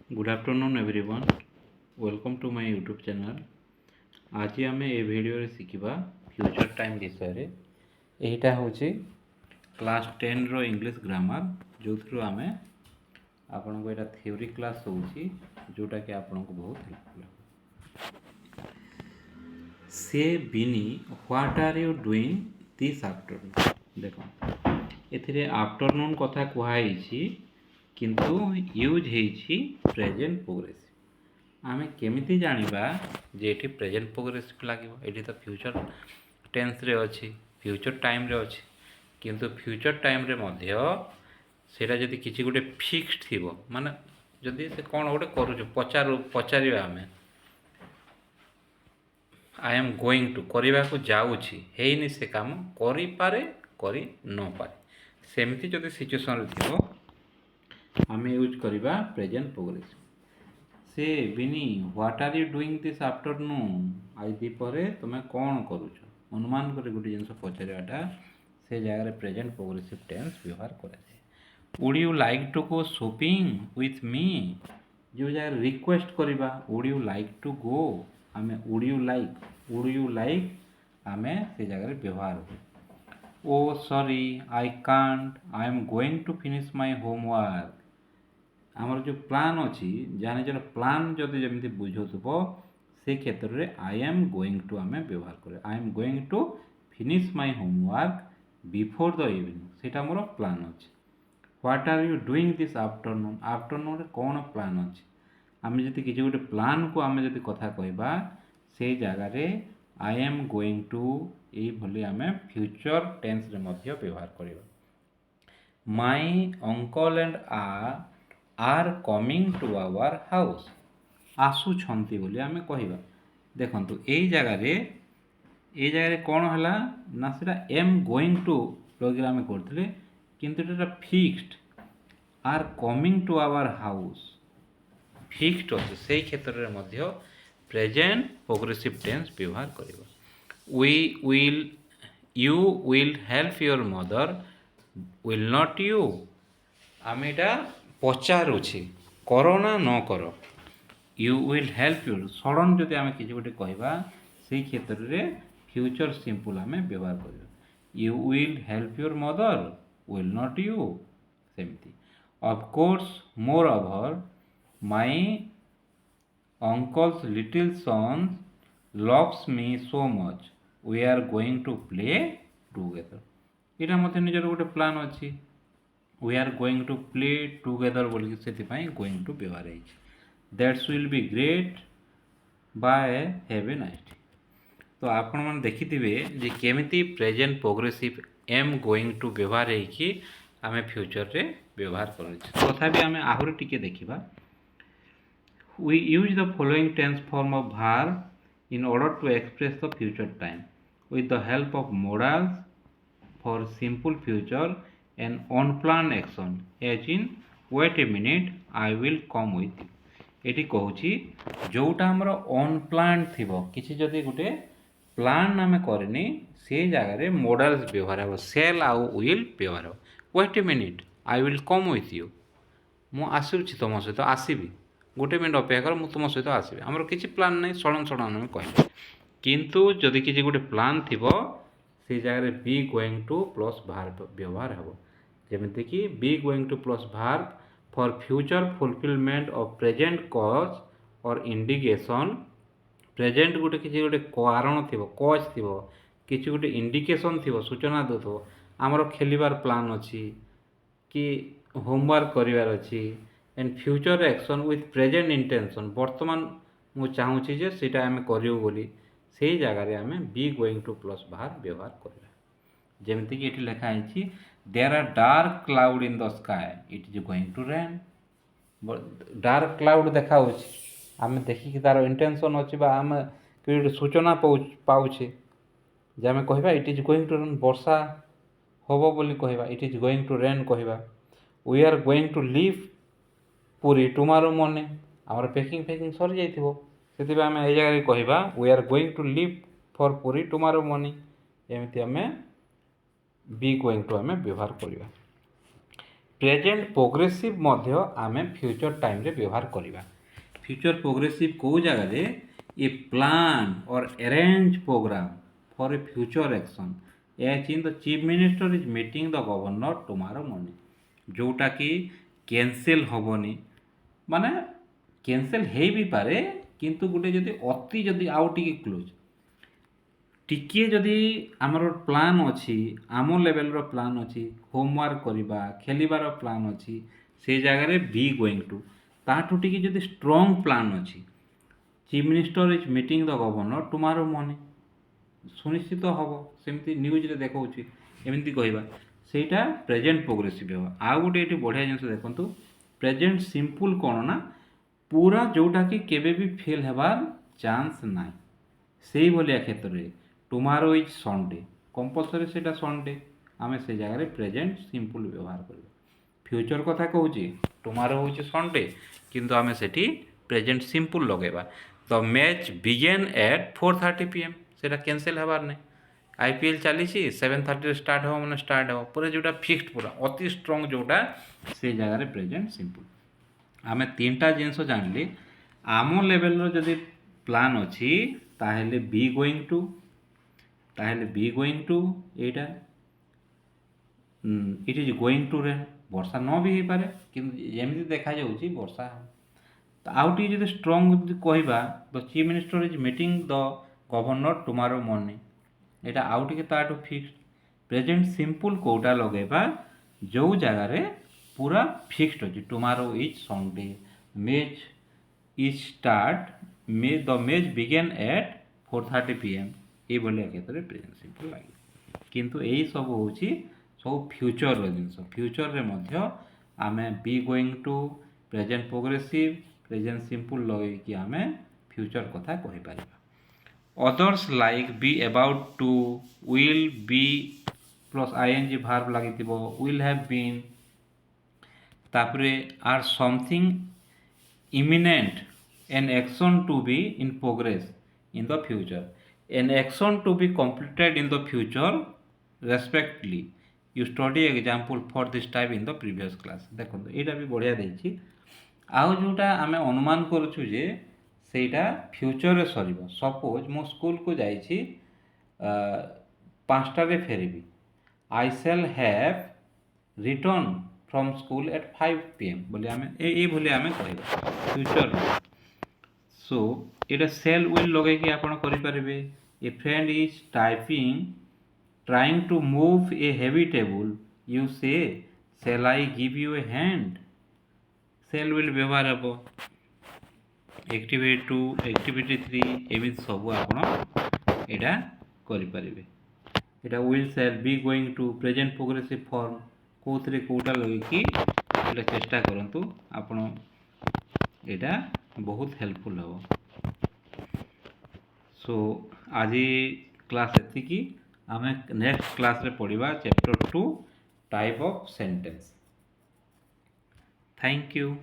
Good afternoon everyone, welcome to my YouTube channel. आज आम ए भिडियो शिखा फ्यूचर टाइम विषय। यहीटा हूँ क्लास 10 रो इंग्लिश ग्रामर, जो थ्रू आम आपन को यहाँ थ्योरी क्लास होची, जोटा कि आपन को बहुत हेल्पफुल। से बिनी what are you doing this afternoon. देखो एथिरे आफ्टरनून कथा कहुई, किंतु यूज होइछि प्रेजेंट प्रोग्रेसिव। आमे केमिति जानिबा जे एठी प्रेजेंट प्रोग्रेसिव लागिवो। एठी तो फ्यूचर टेंस रे अछि, फ्यूचर टाइम रे अछि, किंतु फ्यूचर टाइम रे मध्य सेटा जदि किछि गोटे फिक्स्ड थिबो, माने जदि से कोन गोटे करू पचारिबा आमे आई एम गोइंग टू करने को जाऊँगी, हेनी से काम करि पारे करि न पारे, सेमती जदि सिचुएशन थी आम यूज करवा प्रेजेंट प्रोग्रेसिव। से बिनी what are you doing this afternoon, आज दीपरे तुम कौन करुच, अनुमान कर गोटे जिन पचाराटा से जगह प्रेजेंट प्रोग्रेसिव टेंस व्यवहार कराए। Would you like to go shopping with me, जो जगह रिक्वेस्ट करवा would you like to go, आम वुड यू लाइक आम से जगह व्यवहार हो। Oh sorry I can't, I am going to finish my homework. आमर जो प्लान अच्छी जहाँ निजर प्लान जदि जमी बुझुब से क्षेत्र में आई एम गोइंग टू आम व्यवहार करें। I am going to finish my homework before the evening, सेटा मोर प्लान अच्छे। What are you doing this afternoon, afternoon कौन प्लान अच्छे। आम जब किसी गोटे प्लान को आम जब कथा कहवा से जगार आई एम गोइंग टू ये आम फ्यूचर टेंस रे मध्य व्यवहार करवा। My uncle and are coming to our house, आसुछंती बोली आम कहवा। देखंतु एई जगह कौन है ना, सेटा एम गोइंग टू लगे आम करते, किंतु एटा fixed are coming to our house fixed अच्छे, से क्षेत्र में मध्य प्रेजेंट प्रोग्रेसिव टेंस व्यवहार करवा। You will help your mother, will not you, आम एटा पचारुछि करो ना न करो। You will help your sudden जदि आम किसी गोटे कहवा से क्षेत्र में फ्यूचर सिंपल आम व्यवहार करवा। You will help your mother, will not you, सेमती। Of course moreover my uncle's little son loves me so much, we are going to play together। यहाँ मत निजर गोटे प्लान अच्छी, we are going to play together बोल से going to व्यवहार है। That's will be great, bye have a nice day. तो आपण मैंने देखिथिबे जे केमिति present progressive am going to व्यवहार है आम फ्यूचर रे व्यवहार कर। तथापि आम आहरी टिके देखिबा। We use the following tense form of verb in order to express the future time with the help of modals for simple future and unplanned action, as in wait a minute I will come with you। एटी कहूची जोटा हमर unplanned थिबो, किछि जदि गोटे plan आमे करनी से जगह रे मॉडल्स व्यवहार हो, सेल आउ विल व्यवहार हो। Wait a minute I will come with you, मु आसुछि तुम सहित आसीबी, गोटे मिनट अपेक्षा कर, तुम सहित आसबि। आमर किसी प्लान नहीं, सडन सडन आम कह। किंतु जदि किसी गोटे प्लान थिबो से जगह be going to plus verb व्यवहार हो। जमीक be going to plus verb for future fulfilment of present cause or indication. Present गोटे किसी गोटे कारण थिबो, कॉज थिबो, किसी गोटे इंडिकेशन थिबो, सूचना दो आमर खेलिबार प्लान अच्छी कि होमवर्क करिवार अच्छी, and future action with present intention, वर्तमान मु चाहूँगी जे सीटा आम करूँ बोली, से जगह आम बी गोइंग टू प्लस भार व्यवहार करवा। जमीक ये लिखा है there are dark cloud in the sky, it is going to rain. Dark cloud देखा आम देखिकी तार इंटेंशन अच्छी आम कि सूचना पाऊे जे आम कह it is going to rain, वर्षा हम बोली कहवा, it is going to rain कहवा। We are going to leave Puri tomorrow morning, आमर पैकिंग सरी जाइथिबो, से आम ए जगह कहवा we are going to leave for Puri tomorrow morning. एमती आम बी गोइंग टू आम व्यवहार करवा। प्रेजेंट प्रोग्रेसिव मध्य आमे फ्यूचर टाइम रे व्यवहार करिबा। फ्यूचर प्रोग्रेसिव को जगह रे a plan or arrange programme for a future action as in the chief minister is meeting the governor tomorrow morning, जोटा कि कैंसिल होबनी माने कैंसिल हे भी पारे किंतु गोटे जदि अति जदि आउ टिके क्लोज टिके जदि आमर प्लान अच्छी आम लेवल प्लान अच्छी होमवर्क करवा खेलिबार प्लान अच्छी से जगह बी गोइंग टू ताठू टिके जदि स्ट्रॉन्ग प्लान अच्छी chief minister is meeting the governor tomorrow morning सुनिश्चित हम सेमती न्यूज रे देखौछि एमती कहवा सेटा प्रेजेंट प्रोग्रेसिव हो। आउ गोटे ये बढ़िया जिन देखो प्रेजेंट सिंपल कौन ना पूरा जोटा कि केबे भी फेल हेबार चांस ना से भाया क्षेत्र में टुमारो इज संडे कंपलसरी से संडे आम से जगह प्रेजेंट सिंपल व्यवहार कर फ्यूचर कथा कहूँ टुमारो हूँ संडे किंतु आम से प्रेजेंट सिंपल लगेबा the match begin at 4:30 PM से कैंसिल हबार नहीं IPL चली 7:30 स्टार्ट हो मैंने स्टार्ट हो पूरा जोटा फिक्सड पूरा अति स्ट्रॉन्ग जोटा से जगह प्रेजेंट सिंपल आम तीनटा जिनस जानली आम लेवल जदि प्लान अच्छी ताहले बी गोइंग टू ताहले बी गोइंग टू एटा it is going to rain वर्षा न भी हो पारे किंतु एमती देखा जाउची वर्षा तो आउ टी जदि स्ट्रॉन्ग कहवा the chief minister is meeting the governor tomorrow morning एटा आउ टी ताठू फिक्स प्रेजेंट सिंपल कोटा लगेबा जो जगह रे पूरा फिक्स्ड अच्छी tomorrow is Sunday match is start the match begin at 4:30 PM ये भाया क्षेत्र में प्रेजेंट सिंपल लगे किंतु यही सब हूँ सब फ्यूचर जिनस फ्यूचर रे मध्य आमे be going to present progressive present simple लगे आम फ्यूचर कथा कहीपर others like be about to will be plus ING verb लगी विल हैव बीन तापरे or something imminent an action to be in progress in the future an action to be completed in the future respectively you study example for this type in the previous class देखो यहाँ भी बढ़िया देछि आउ जोटा आमे अनुमान करूछु जे सेटा फ्यूचर रे सरीबो सपोज मो स्कूल को जाइछि 5टा रे फेरबी I shall have return from school at 5 PM बोले आमे ए बोले आमे कहबा future so Etah cell will लगे कि आपण करि परिबे a friend is typing trying to move a heavy table you say shall I give you a hand shall will व्यवहार हम एक्टिविटी 2 एक्टिविटी 3 एमती सब आप यहाँ करें यहाँ will shall be going to present progressive form कौन कौटा लगे चेष्टा करूँ आपण यहाँ बहुत हेल्पफुल हम सो आज क्लास एति आम नेक्स्ट क्लास रे पढ़ा chapter 2 type of sentence. Thank you.